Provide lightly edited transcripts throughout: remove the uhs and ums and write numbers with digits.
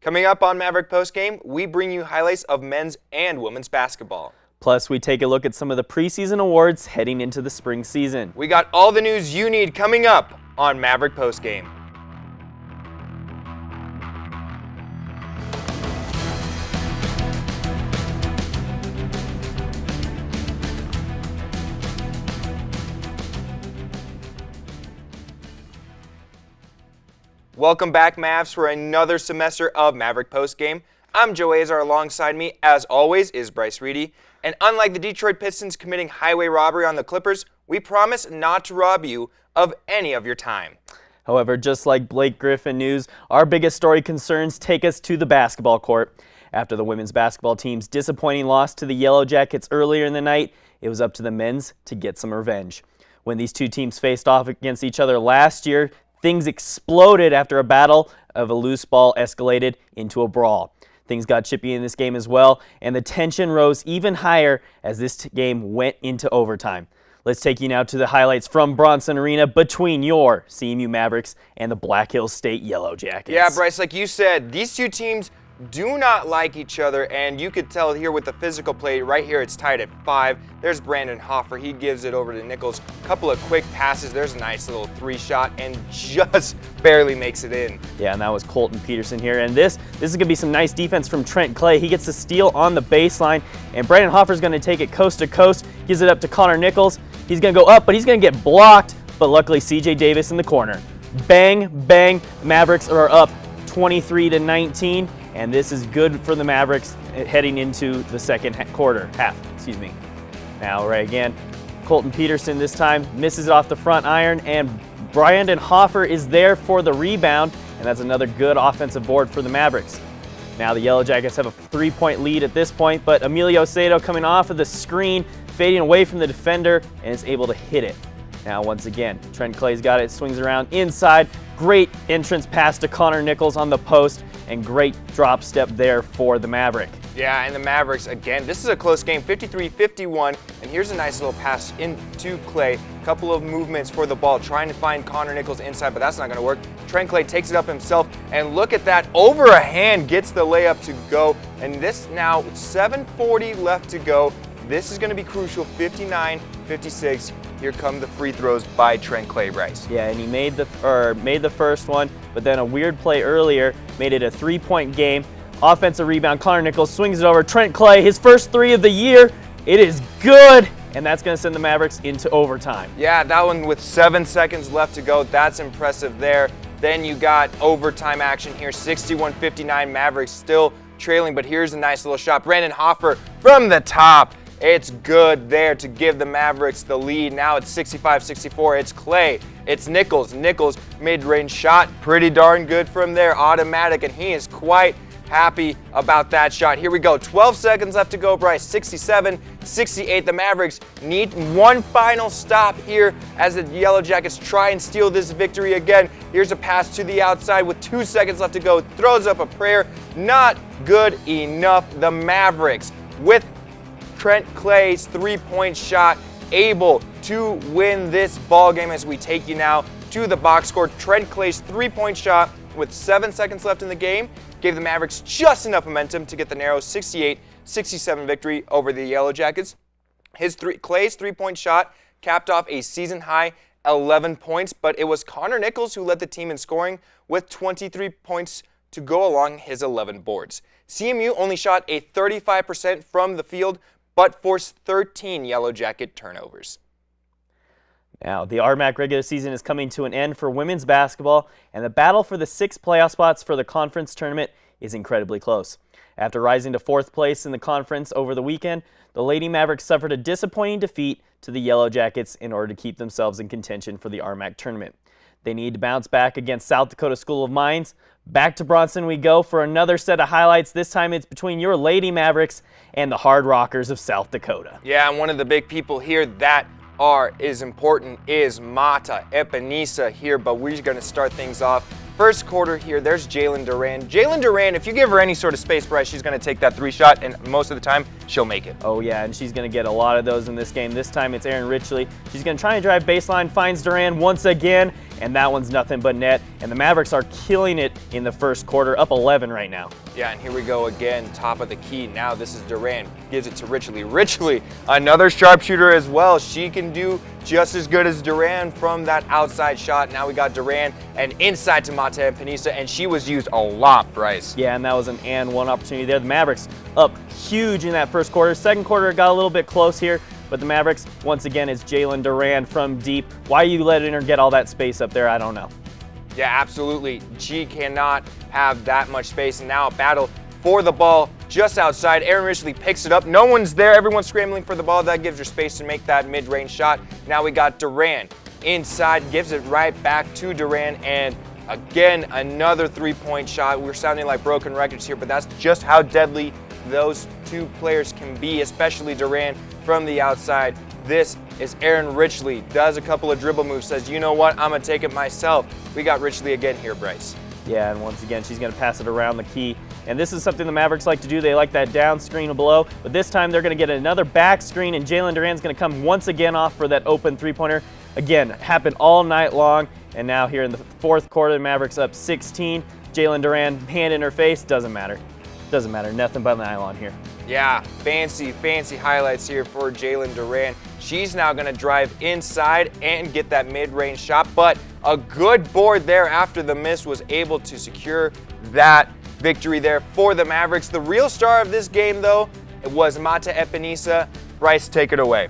Coming up on Maverick Postgame, we bring you highlights of men's and women's basketball. Plus, we take a look at some of the preseason awards heading into the spring season. We got all the news you need coming up on Maverick Postgame. Welcome back, Mavs, for another semester of Maverick Postgame. I'm Joe Azar. Alongside me, as always, is Bryce Reedy. And unlike the Detroit Pistons committing highway robbery on the Clippers, we promise not to rob you of any of your time. However, just like Blake Griffin news, our biggest story concerns take us to the basketball court. After the women's basketball team's disappointing loss to the Yellow Jackets earlier in the night, it was up to the men's to get some revenge. When these two teams faced off against each other last year, things exploded after a battle of a loose ball escalated into a brawl. Things got chippy in this game as well, and the tension rose even higher as this game went into overtime. Let's take you now to the highlights from Bronson Arena between your CMU Mavericks and the Black Hills State Yellow Jackets. Yeah, Bryce, like you said, these two teams do not like each other, and you could tell here with the physical play. Right here, it's tied at 5. There's Brandon Hoffer. He gives it over to Nichols. Couple of quick passes. There's a nice little 3-shot, and just barely makes it in. Yeah, and that was Colton Peterson here. And this is going to be some nice defense from Trent Clay. He gets the steal on the baseline, and Brandon Hoffer's going to take it coast to coast. Gives it up to Connor Nichols. He's going to go up, but he's going to get blocked. But luckily, CJ Davis in the corner. Bang, bang. Mavericks are up 23-19. And this is good for the Mavericks heading into the second half. Now, right again, Colton Peterson this time misses it off the front iron, and Brandon Hoffer is there for the rebound, and that's another good offensive board for the Mavericks. Now the Yellow Jackets have a 3-point lead at this point, but Emilio Sato coming off of the screen, fading away from the defender, and is able to hit it. Now, once again, Trent Clay's got it, swings around inside. Great entrance pass to Connor Nichols on the post, and great drop step there for the Maverick. Yeah, and the Mavericks, again, this is a close game, 53-51, and here's a nice little pass into Clay. Couple of movements for the ball, trying to find Connor Nichols inside, but that's not going to work. Trent Clay takes it up himself, and look at that, over a hand, gets the layup to go, and this now, 7:40 left to go. This is going to be crucial, 59-56. Here come the free throws by Trent Clay, Bryce. Yeah, and he made the first one, but then a weird play earlier made it a 3-point game. Offensive rebound, Connor Nichols swings it over. Trent Clay, his first 3 of the year. It is good, and that's going to send the Mavericks into overtime. Yeah, that one with 7 seconds left to go. That's impressive there. Then you got overtime action here, 61-59. Mavericks still trailing, but here's a nice little shot. Brandon Hoffer from the top. It's good there to give the Mavericks the lead. Now it's 65-64. It's Clay. It's Nichols. Nichols mid-range shot. Pretty darn good from there. Automatic, and he is quite happy about that shot. Here we go. 12 seconds left to go, Bryce. 67-68. The Mavericks need one final stop here as the Yellow Jackets try and steal this victory again. Here's a pass to the outside with 2 seconds left to go. Throws up a prayer. Not good enough. The Mavericks, with Trent Clay's 3-point shot, able to win this ball game as we take you now to the box score. Trent Clay's 3-point shot with 7 seconds left in the game gave the Mavericks just enough momentum to get the narrow 68-67 victory over the Yellow Jackets. Clay's 3-point shot capped off a season-high 11 points, but it was Connor Nichols who led the team in scoring with 23 points to go along his 11 boards. CMU only shot a 35% from the field, but forced 13 Yellow Jacket turnovers. Now, the RMAC regular season is coming to an end for women's basketball, and the battle for the 6 playoff spots for the conference tournament is incredibly close. After rising to 4th place in the conference over the weekend, the Lady Mavericks suffered a disappointing defeat to the Yellow Jackets in order to keep themselves in contention for the RMAC tournament. They need to bounce back against South Dakota School of Mines. Back to Bronson we go for another set of highlights. This time it's between your Lady Mavericks and the Hard Rockers of South Dakota. Yeah, and one of the big people here that is important is Mata Epenisa here, but we're going to start things off First quarter here, there's Jalen Duran. Jalen Duran, if you give her any sort of space, Bryce, she's going to take that 3-shot, and most of the time, she'll make it. Oh yeah, and she's going to get a lot of those in this game. This time it's Erin Richley. She's going to try and drive baseline, finds Duran once again, and that one's nothing but net. And the Mavericks are killing it in the first quarter, up 11 right now. Yeah, and here we go again, top of the key. Now this is Duran, gives it to Richley. Richley, another sharpshooter as well. She can do just as good as Duran from that outside shot. Now we got Duran and inside to Mata and Panisa, and she was used a lot, Bryce. Yeah, and that was an and one opportunity there. The Mavericks up huge in that first quarter. Second quarter got a little bit close here, but the Mavericks, once again, is Jalen Duran from deep. Why you letting her get all that space up there, I don't know. Yeah, absolutely. She cannot have that much space, and now a battle for the ball just outside. Erin Richley picks it up. No one's there. Everyone's scrambling for the ball. That gives her space to make that mid-range shot. Now we got Duran inside, gives it right back to Duran, and again, another three-point shot. We're sounding like broken records here, but that's just how deadly those two players can be, especially Duran from the outside. This is Erin Richley. Does a couple of dribble moves, says, you know what, I'm going to take it myself. We got Richley again here, Bryce. Yeah, and once again, she's going to pass it around the key. And this is something the Mavericks like to do. They like that down screen below, but this time they're going to get another back screen, and Jalen Duran's going to come once again off for that open three-pointer. Again, happened all night long, and now here in the fourth quarter, the Mavericks up 16. Jalen Duran, hand in her face, doesn't matter. Doesn't matter, nothing but nylon here. Yeah, fancy highlights here for Jalen Duran. She's now going to drive inside and get that mid-range shot, but a good board there after the miss was able to secure that victory there for the Mavericks. The real star of this game, though, it was Mata Epenisa. Bryce, take it away.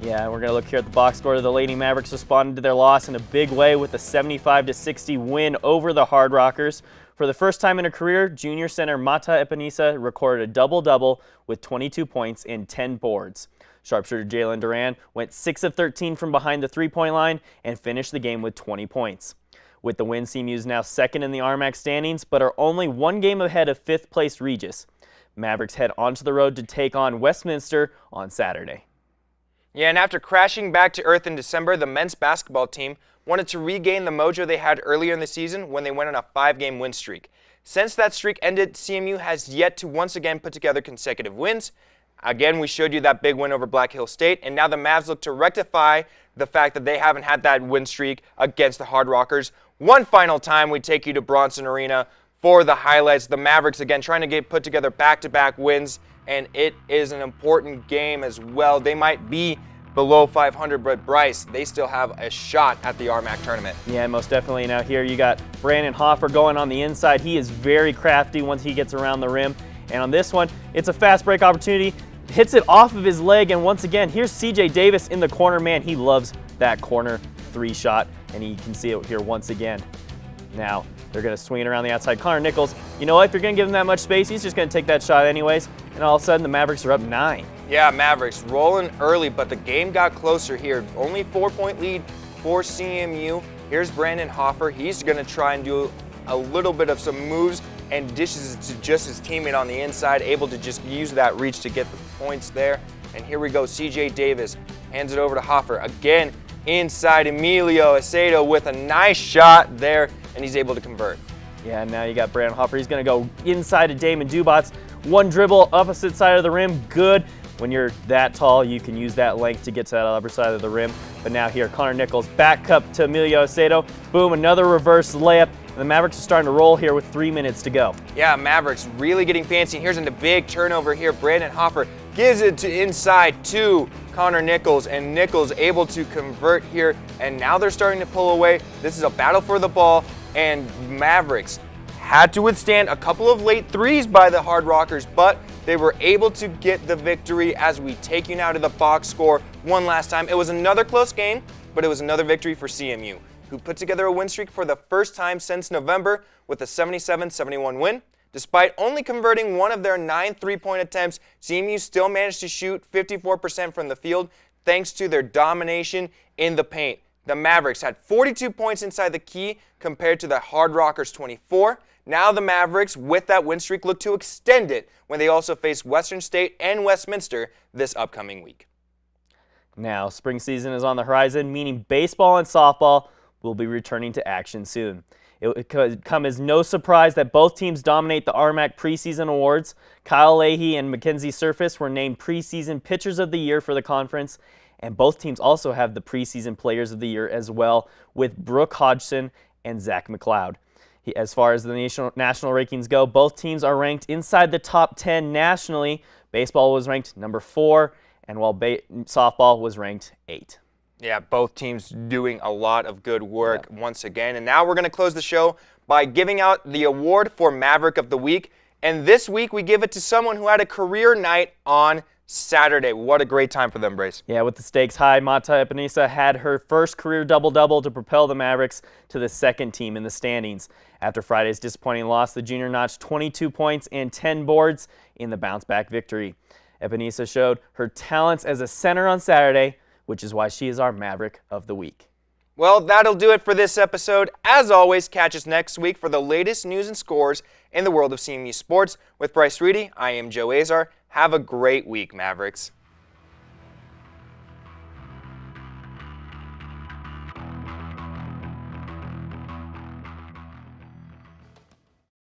Yeah, we're going to look here at the box score. The Lady Mavericks responded to their loss in a big way with a 75-60 win over the Hard Rockers. For the first time in her career, junior center Mata Epenisa recorded a double-double with 22 points and 10 boards. Sharpshooter Jalen Duran went 6 of 13 from behind the three-point line and finished the game with 20 points. With the win, CMU is now second in the RMAC standings, but are only one game ahead of fifth-place Regis. Mavericks head onto the road to take on Westminster on Saturday. Yeah, and after crashing back to earth in December, the men's basketball team wanted to regain the mojo they had earlier in the season when they went on a 5-game win streak. Since that streak ended, CMU has yet to once again put together consecutive wins. Again, we showed you that big win over Black Hill State, and now the Mavs look to rectify the fact that they haven't had that win streak against the Hard Rockers. One final time, we take you to Bronson Arena for the highlights. The Mavericks, again, trying to put together back-to-back wins, and it is an important game as well. They might be below 500, but Bryce, they still have a shot at the RMAC tournament. Yeah, most definitely. Now here you got Brandon Hoffer going on the inside. He is very crafty once he gets around the rim. And on this one, it's a fast break opportunity. Hits it off of his leg, and once again, here's CJ Davis in the corner. Man, he loves that corner three shot, and you can see it here once again. Now, they're going to swing it around the outside. Connor Nichols, you know what? If you're going to give him that much space, he's just going to take that shot anyways. And all of a sudden, the Mavericks are up 9. Yeah, Mavericks rolling early, but the game got closer here. Only 4-point lead for CMU. Here's Brandon Hoffer. He's going to try and do a little bit of some moves and dishes it to just his teammate on the inside, able to just use that reach to get the points there. And here we go, CJ Davis hands it over to Hoffer. Again, inside Emilio Acedo with a nice shot there, and he's able to convert. Yeah, now you got Brandon Hoffer. He's going to go inside to Damon Dubats. One dribble, opposite side of the rim, good. When you're that tall, you can use that length to get to that upper side of the rim. But now here, Connor Nichols, back up to Emilio Acedo. Boom, another reverse layup. And the Mavericks are starting to roll here with 3 minutes to go. Yeah, Mavericks really getting fancy. Here's a big turnover here. Brandon Hoffer gives it to inside to Connor Nichols, and Nichols able to convert here. And now they're starting to pull away. This is a battle for the ball, and Mavericks had to withstand a couple of late threes by the Hard Rockers, but they were able to get the victory as we take you now to the box score one last time. It was another close game, but it was another victory for CMU, who put together a win streak for the first time since November with a 77-71 win. Despite only converting one of their 9 3-point attempts, CMU still managed to shoot 54% from the field thanks to their domination in the paint. The Mavericks had 42 points inside the key compared to the Hard Rockers' 24. Now the Mavericks, with that win streak, look to extend it when they also face Western State and Westminster this upcoming week. Now, spring season is on the horizon, meaning baseball and softball will be returning to action soon. It could come as no surprise that both teams dominate the RMAC preseason awards. Kyle Leahy and Mackenzie Surface were named preseason pitchers of the year for the conference, and both teams also have the preseason players of the year as well, with Brooke Hodgson and Zach McLeod. As far as the national rankings go, both teams are ranked inside the top 10 nationally. Baseball was ranked number 4, and while softball was ranked 8. Yeah, both teams doing a lot of good work once again. And now we're going to close the show by giving out the award for Maverick of the Week. And this week we give it to someone who had a career night on Saturday. What a great time for them, Bryce. Yeah, with the stakes high, Mata Epinesa had her first career double-double to propel the Mavericks to the second team in the standings. After Friday's disappointing loss, the junior notched 22 points and 10 boards in the bounce-back victory. Epinesa showed her talents as a center on Saturday, which is why she is our Maverick of the Week. Well, that'll do it for this episode. As always, catch us next week for the latest news and scores in the world of CMU sports. With Bryce Reedy, I am Joe Azar. Have a great week, Mavericks.